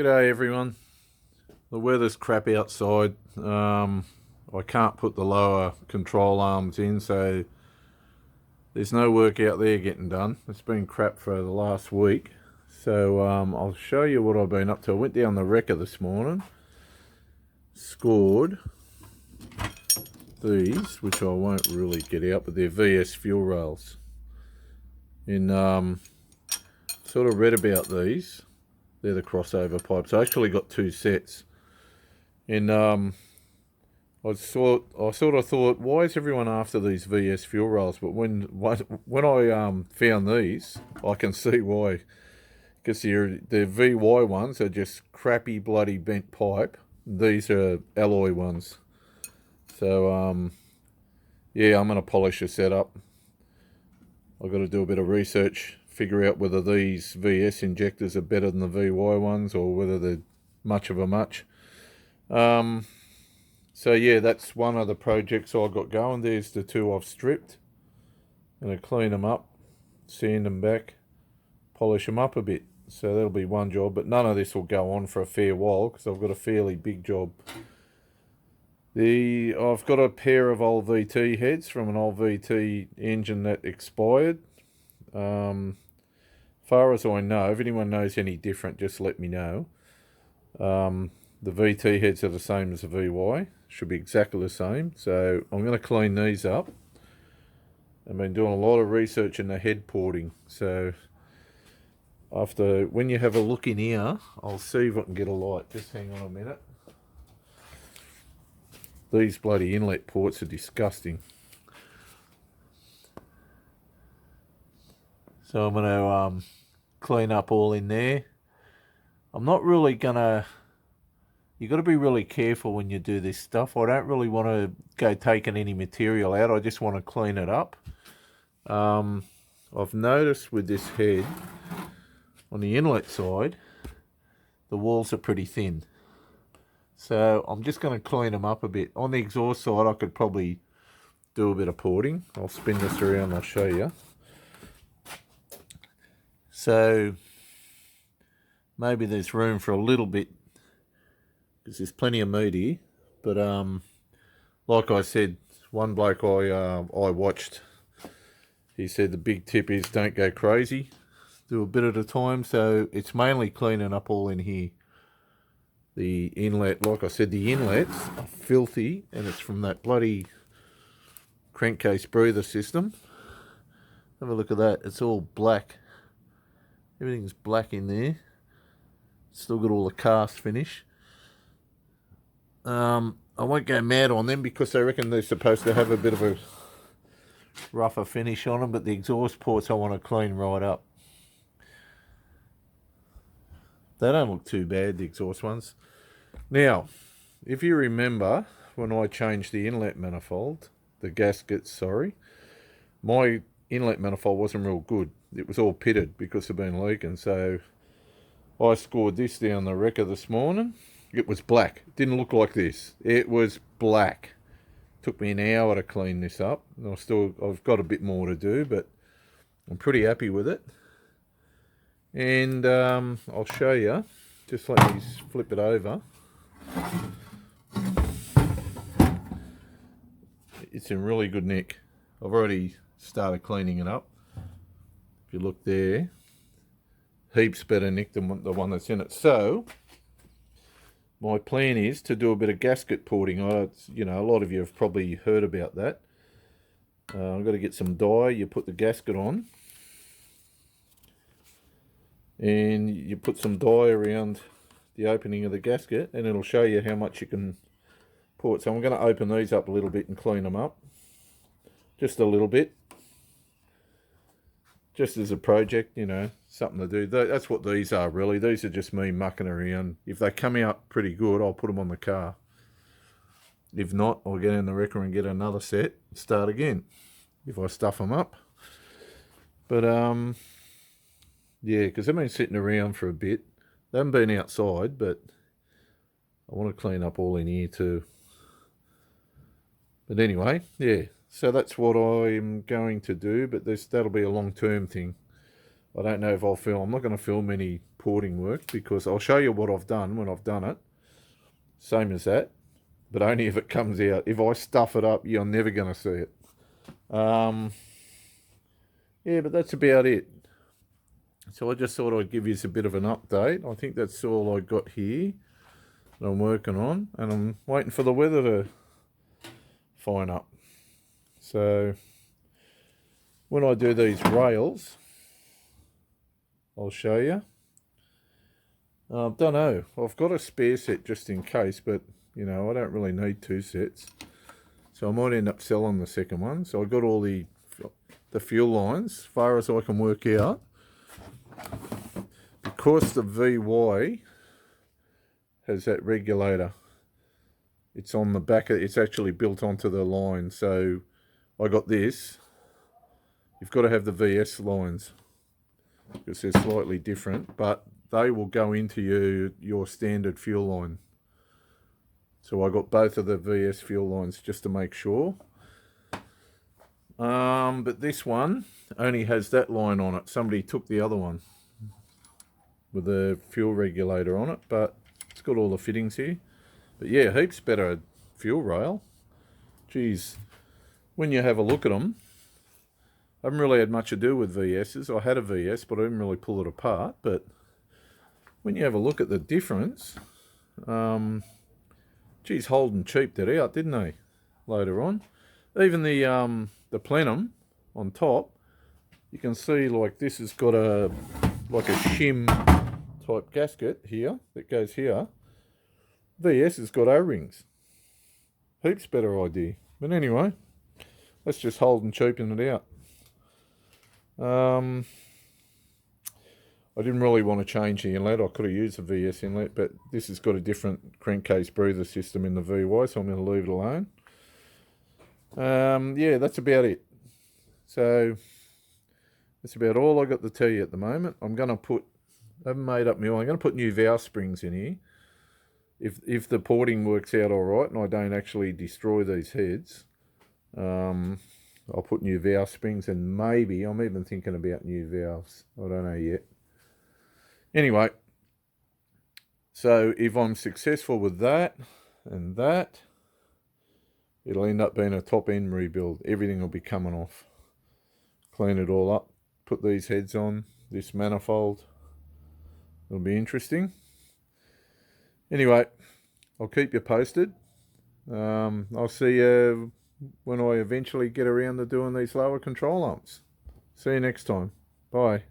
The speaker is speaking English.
G'day everyone. The weather's crap outside. I can't put the lower control arms in, so there's no work out there getting done. It's been crap for the last week. So I'll show you what I've been up to. I went down the wrecker this morning, scored these, which I won't really get out, but they're VS fuel rails. And sort of read about these. They're the crossover pipes. I actually got two sets. And I sort of thought, why is everyone after these VS fuel rails? But when I found these, I can see why. Because the VY ones are just crappy, bloody bent pipe. These are alloy ones. So yeah, I'm gonna polish a setup. I've got to do a bit of research, figure out whether these VS injectors are better than the VY ones or whether they're much of a much. So yeah, that's one of the projects I got going. There's the two I've stripped. I'm going to clean them up, sand them back, polish them up a bit. So that'll be one job, but none of this will go on for a fair while because I've got a fairly big job. I've got a pair of old VT heads from an old VT engine that expired. Far as I know, if anyone knows any different, just let me know. The VT heads are the same as the VY. Should be exactly the same. So I'm going to clean these up. I've been doing a lot of research in the head porting. So when you have a look in here, I'll see if I can get a light. Just hang on a minute. These bloody inlet ports are disgusting. So I'm going to clean up all in there. I'm not really going to... You've got to be really careful when you do this stuff. I don't really want to go taking any material out. I just want to clean it up. I've noticed with this head, on the inlet side, the walls are pretty thin. So I'm just going to clean them up a bit. On the exhaust side, I could probably do a bit of porting. I'll spin this around and I'll show you. So maybe there's room for a little bit because there's plenty of meat here. But like I said, one bloke I watched, he said the big tip is don't go crazy. Do a bit at a time. So it's mainly cleaning up all in here. The inlet, like I said, the inlets are filthy, and it's from that bloody crankcase breather system. Have a look at that. It's all black. Everything's black in there. Still got all the cast finish. I won't go mad on them because I reckon they're supposed to have a bit of a rougher finish on them, but the exhaust ports I want to clean right up. They don't look too bad, the exhaust ones. Now, if you remember when I changed the inlet manifold, the gaskets, sorry, my inlet manifold wasn't real good. It was all pitted because of been leaking. So I scored this down the wrecker this morning. It was black. It didn't look like this. It was black. Took me an hour to clean this up. I've got a bit more to do, but I'm pretty happy with it. And I'll show you. Just let me flip it over. It's in really good nick. I've already started cleaning it up. If you look there, heaps better nick than the one that's in it. So my plan is to do a bit of gasket porting. You know, a lot of you have probably heard about that. I've got to get some dye. You put the gasket on, and you put some dye around the opening of the gasket, and it'll show you how much you can port. So I'm going to open these up a little bit and clean them up. Just a little bit. Just as a project, you know, something to do. That's what these are, really. These are just me mucking around. If they come out pretty good, I'll put them on the car. If not, I'll get in the wrecker and get another set and start again if I stuff them up. But, yeah, because they've been sitting around for a bit. They haven't been outside, but I want to clean up all in here too. But anyway, yeah. So that's what I'm going to do, but that'll be a long-term thing. I don't know if I'll film. I'm not going to film any porting work, because I'll show you what I've done when I've done it. Same as that, but only if it comes out. If I stuff it up, you're never going to see it. Yeah, but that's about it. So I just thought I'd give you a bit of an update. I think that's all I got here that I'm working on, and I'm waiting for the weather to fine up. So when I do these rails, I'll show you. I don't know. I've got a spare set just in case, but you know, I don't really need 2 sets. So I might end up selling the second one. So I got all the fuel lines as far as I can work out. Because the VY has that regulator, it's on the back of, it's actually built onto the line. So I got this. You've got to have the VS lines because they're slightly different, but they will go into your standard fuel line. So I got both of the VS fuel lines just to make sure. But this one only has that line on it. Somebody took the other one with the fuel regulator on it, but it's got all the fittings here. But yeah, heaps better fuel rail. Geez, when you have a look at them, I haven't really had much ado with VS's. I had a VS, but I didn't really pull it apart. But when you have a look at the difference, geez, Holden cheaped it out, didn't they? Later on, even the plenum on top, you can see like this has got a shim type gasket here that goes here. VS has got O-rings. Heaps better idea. But anyway, that's just Holden cheaping it out. I didn't really want to change the inlet. I could have used the VS inlet, but this has got a different crankcase breather system in the VY, so I'm going to leave it alone. Yeah, that's about it. So that's about all I got to tell you at the moment. I'm going to put, I haven't made up my mind. I'm going to put new valve springs in here. If the porting works out all right and I don't actually destroy these heads, I'll put new valve springs, and maybe I'm even thinking about new valves. I don't know yet. Anyway, so if I'm successful with that and that, it'll end up being a top end rebuild. Everything will be coming off. Clean it all up. Put these heads on. This manifold. It'll be interesting. Anyway, I'll keep you posted. I'll see you when I eventually get around to doing these lower control amps. See you next time. Bye.